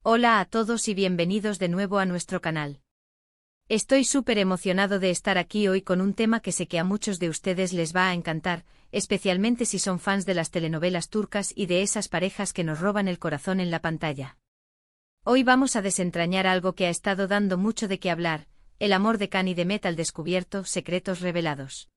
Hola a todos y bienvenidos de nuevo a nuestro canal. Estoy súper emocionado de estar aquí hoy con un tema que sé que a muchos de ustedes les va a encantar, especialmente si son fans de las telenovelas turcas y de esas parejas que nos roban el corazón en la pantalla. Hoy vamos a desentrañar algo que ha estado dando mucho de qué hablar, el amor de Can y Demet al descubierto, secretos revelados.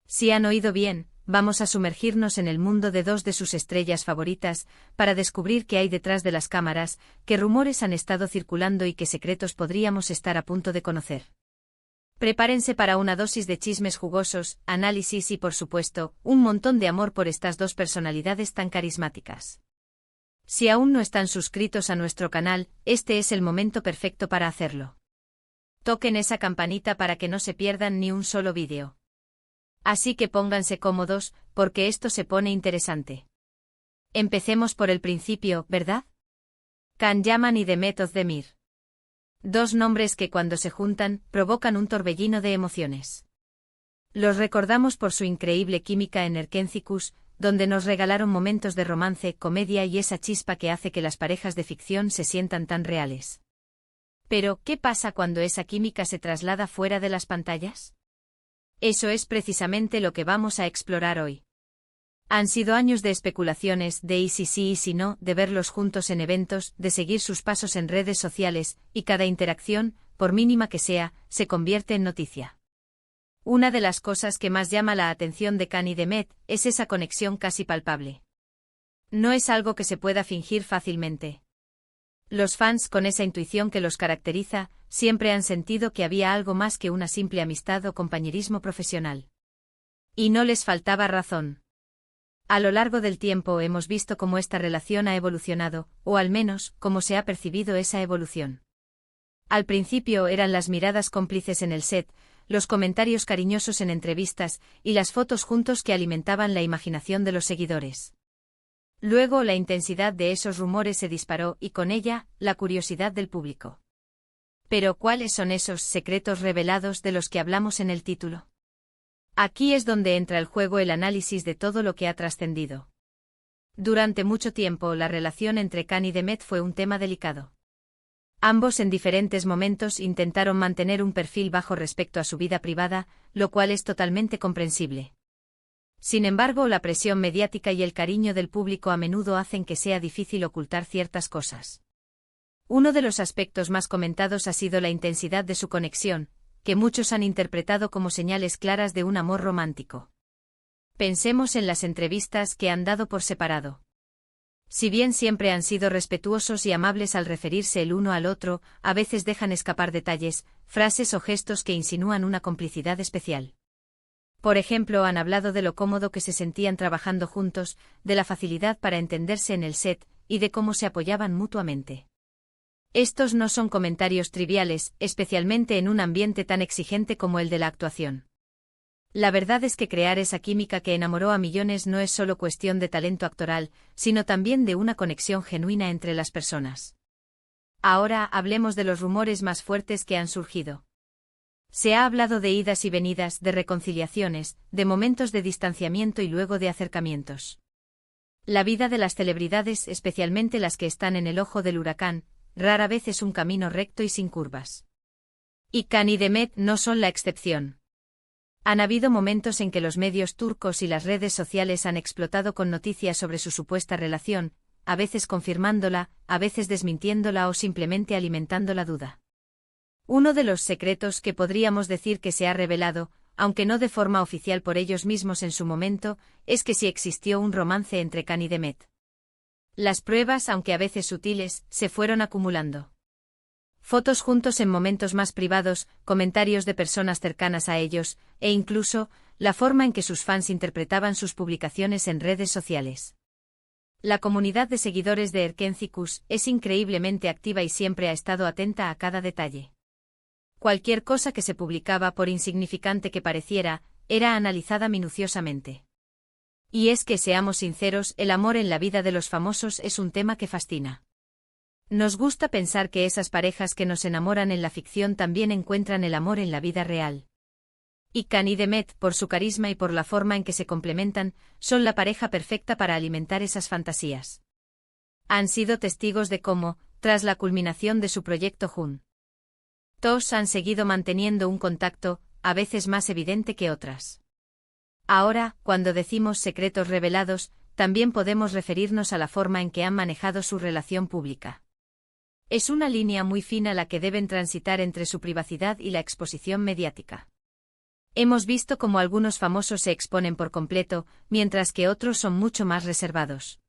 Si han oído bien, vamos a sumergirnos en el mundo de dos de sus estrellas favoritas, para descubrir qué hay detrás de las cámaras, qué rumores han estado circulando y qué secretos podríamos estar a punto de conocer. Prepárense para una dosis de chismes jugosos, análisis y por supuesto, un montón de amor por estas dos personalidades tan carismáticas. Si aún no están suscritos a nuestro canal, este es el momento perfecto para hacerlo. Toquen esa campanita para que no se pierdan ni un solo vídeo. Así que pónganse cómodos, porque esto se pone interesante. Empecemos por el principio, ¿verdad? Can Yaman y Demet Özdemir. Dos nombres que cuando se juntan, provocan un torbellino de emociones. Los recordamos por su increíble química en Erkencikus, donde nos regalaron momentos de romance, comedia y esa chispa que hace que las parejas de ficción se sientan tan reales. Pero, ¿qué pasa cuando esa química se traslada fuera de las pantallas? Eso es precisamente lo que vamos a explorar hoy. Han sido años de especulaciones, de y si sí y si no, de verlos juntos en eventos, de seguir sus pasos en redes sociales, y cada interacción, por mínima que sea, se convierte en noticia. Una de las cosas que más llama la atención de Can y Demet es esa conexión casi palpable. No es algo que se pueda fingir fácilmente. Los fans, con esa intuición que los caracteriza, siempre han sentido que había algo más que una simple amistad o compañerismo profesional. Y no les faltaba razón. A lo largo del tiempo hemos visto cómo esta relación ha evolucionado, o al menos, cómo se ha percibido esa evolución. Al principio eran las miradas cómplices en el set, los comentarios cariñosos en entrevistas, y las fotos juntos que alimentaban la imaginación de los seguidores. Luego la intensidad de esos rumores se disparó y con ella, la curiosidad del público. Pero ¿cuáles son esos secretos revelados de los que hablamos en el título? Aquí es donde entra en juego el análisis de todo lo que ha trascendido. Durante mucho tiempo la relación entre Can y Demet fue un tema delicado. Ambos en diferentes momentos intentaron mantener un perfil bajo respecto a su vida privada, lo cual es totalmente comprensible. Sin embargo, la presión mediática y el cariño del público a menudo hacen que sea difícil ocultar ciertas cosas. Uno de los aspectos más comentados ha sido la intensidad de su conexión, que muchos han interpretado como señales claras de un amor romántico. Pensemos en las entrevistas que han dado por separado. Si bien siempre han sido respetuosos y amables al referirse el uno al otro, a veces dejan escapar detalles, frases o gestos que insinúan una complicidad especial. Por ejemplo, han hablado de lo cómodo que se sentían trabajando juntos, de la facilidad para entenderse en el set, y de cómo se apoyaban mutuamente. Estos no son comentarios triviales, especialmente en un ambiente tan exigente como el de la actuación. La verdad es que crear esa química que enamoró a millones no es solo cuestión de talento actoral, sino también de una conexión genuina entre las personas. Ahora hablemos de los rumores más fuertes que han surgido. Se ha hablado de idas y venidas, de reconciliaciones, de momentos de distanciamiento y luego de acercamientos. La vida de las celebridades, especialmente las que están en el ojo del huracán, rara vez es un camino recto y sin curvas. Y Can y Demet no son la excepción. Han habido momentos en que los medios turcos y las redes sociales han explotado con noticias sobre su supuesta relación, a veces confirmándola, a veces desmintiéndola o simplemente alimentando la duda. Uno de los secretos que podríamos decir que se ha revelado, aunque no de forma oficial por ellos mismos en su momento, es que sí existió un romance entre Can y Demet. Las pruebas, aunque a veces sutiles, se fueron acumulando. Fotos juntos en momentos más privados, comentarios de personas cercanas a ellos, e incluso, la forma en que sus fans interpretaban sus publicaciones en redes sociales. La comunidad de seguidores de Erkencikus es increíblemente activa y siempre ha estado atenta a cada detalle. Cualquier cosa que se publicaba, por insignificante que pareciera, era analizada minuciosamente. Y es que, seamos sinceros, el amor en la vida de los famosos es un tema que fascina. Nos gusta pensar que esas parejas que nos enamoran en la ficción también encuentran el amor en la vida real. Y Can y Demet, por su carisma y por la forma en que se complementan, son la pareja perfecta para alimentar esas fantasías. Han sido testigos de cómo, tras la culminación de su proyecto Jun. Todos han seguido manteniendo un contacto, a veces más evidente que otras. Ahora, cuando decimos secretos revelados, también podemos referirnos a la forma en que han manejado su relación pública. Es una línea muy fina la que deben transitar entre su privacidad y la exposición mediática. Hemos visto cómo algunos famosos se exponen por completo, mientras que otros son mucho más reservados.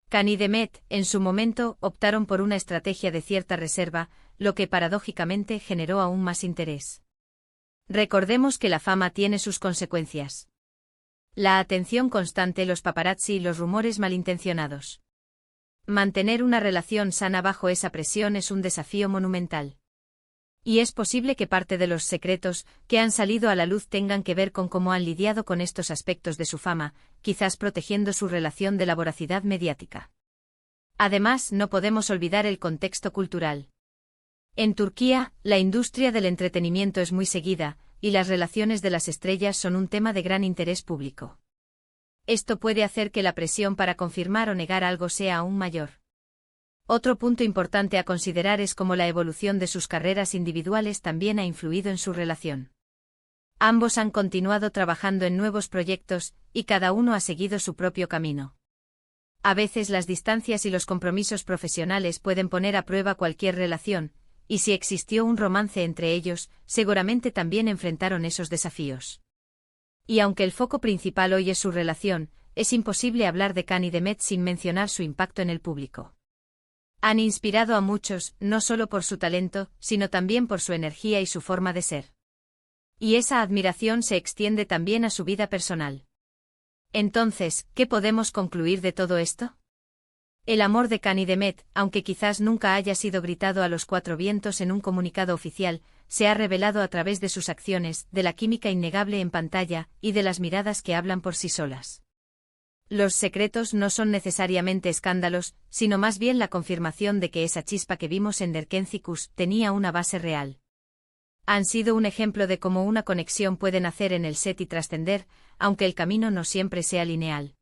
Khan y Demet, en su momento, optaron por una estrategia de cierta reserva, lo que paradójicamente generó aún más interés. Recordemos que la fama tiene sus consecuencias. La atención constante, los paparazzi y los rumores malintencionados. Mantener una relación sana bajo esa presión es un desafío monumental. Y es posible que parte de los secretos que han salido a la luz tengan que ver con cómo han lidiado con estos aspectos de su fama, quizás protegiendo su relación de la voracidad mediática. Además, no podemos olvidar el contexto cultural. En Turquía, la industria del entretenimiento es muy seguida, y las relaciones de las estrellas son un tema de gran interés público. Esto puede hacer que la presión para confirmar o negar algo sea aún mayor. Otro punto importante a considerar es cómo la evolución de sus carreras individuales también ha influido en su relación. Ambos han continuado trabajando en nuevos proyectos, y cada uno ha seguido su propio camino. A veces las distancias y los compromisos profesionales pueden poner a prueba cualquier relación, y si existió un romance entre ellos, seguramente también enfrentaron esos desafíos. Y aunque el foco principal hoy es su relación, es imposible hablar de Khan y Demet sin mencionar su impacto en el público. Han inspirado a muchos, no solo por su talento, sino también por su energía y su forma de ser. Y esa admiración se extiende también a su vida personal. Entonces, ¿qué podemos concluir de todo esto? El amor de Khan y Demet, aunque quizás nunca haya sido gritado a los cuatro vientos en un comunicado oficial, se ha revelado a través de sus acciones, de la química innegable en pantalla, y de las miradas que hablan por sí solas. Los secretos no son necesariamente escándalos, sino más bien la confirmación de que esa chispa que vimos en Derkencicus tenía una base real. Han sido un ejemplo de cómo una conexión puede nacer en el set y trascender, aunque el camino no siempre sea lineal.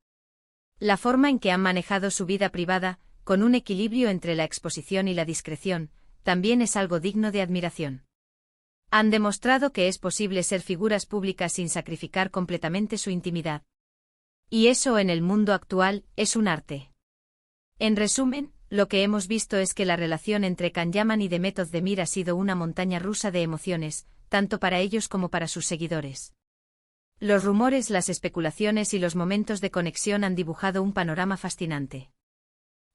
La forma en que han manejado su vida privada, con un equilibrio entre la exposición y la discreción, también es algo digno de admiración. Han demostrado que es posible ser figuras públicas sin sacrificar completamente su intimidad. Y eso en el mundo actual es un arte. En resumen, lo que hemos visto es que la relación entre Can Yaman y Demet Özdemir ha sido una montaña rusa de emociones, tanto para ellos como para sus seguidores. Los rumores, las especulaciones y los momentos de conexión han dibujado un panorama fascinante.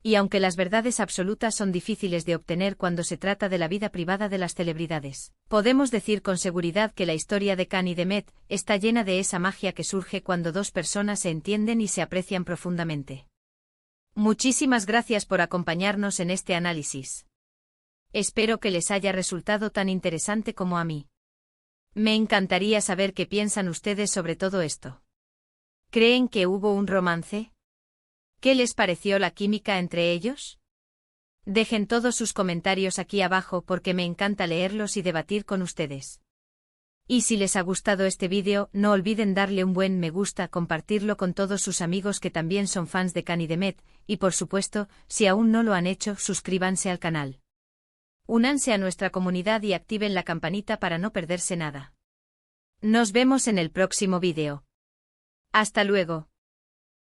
Y aunque las verdades absolutas son difíciles de obtener cuando se trata de la vida privada de las celebridades, podemos decir con seguridad que la historia de Khan y Demet está llena de esa magia que surge cuando dos personas se entienden y se aprecian profundamente. Muchísimas gracias por acompañarnos en este análisis. Espero que les haya resultado tan interesante como a mí. Me encantaría saber qué piensan ustedes sobre todo esto. ¿Creen que hubo un romance? ¿Qué les pareció la química entre ellos? Dejen todos sus comentarios aquí abajo porque me encanta leerlos y debatir con ustedes. Y si les ha gustado este vídeo, no olviden darle un buen me gusta, compartirlo con todos sus amigos que también son fans de Khan y Demet, y por supuesto, si aún no lo han hecho, suscríbanse al canal. Únanse a nuestra comunidad y activen la campanita para no perderse nada. Nos vemos en el próximo vídeo. Hasta luego.